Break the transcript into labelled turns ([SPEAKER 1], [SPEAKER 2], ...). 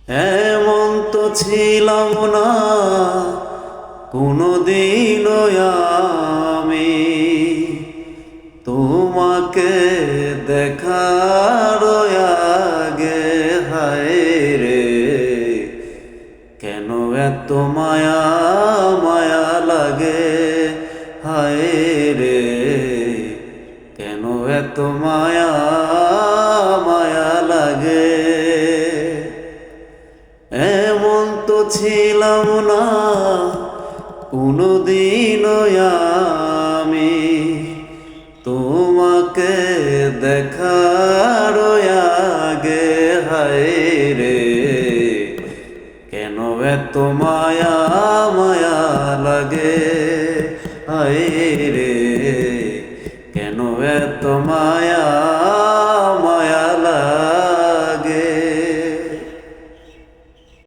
[SPEAKER 1] এমন তো ছিলাম না কোনোদিনও আমি, তোমাকে দেখার আগে হায় রে, কেন এত মায়া মায়া লাগে, হায় রে, কেন এত মায়া মায়া লাগে। এমন তো ছিলাম না কোনোদিনও আমি, তোমাকে দেখার আগে হায় রে, কেন এত মায়া মায়া লাগে, হায়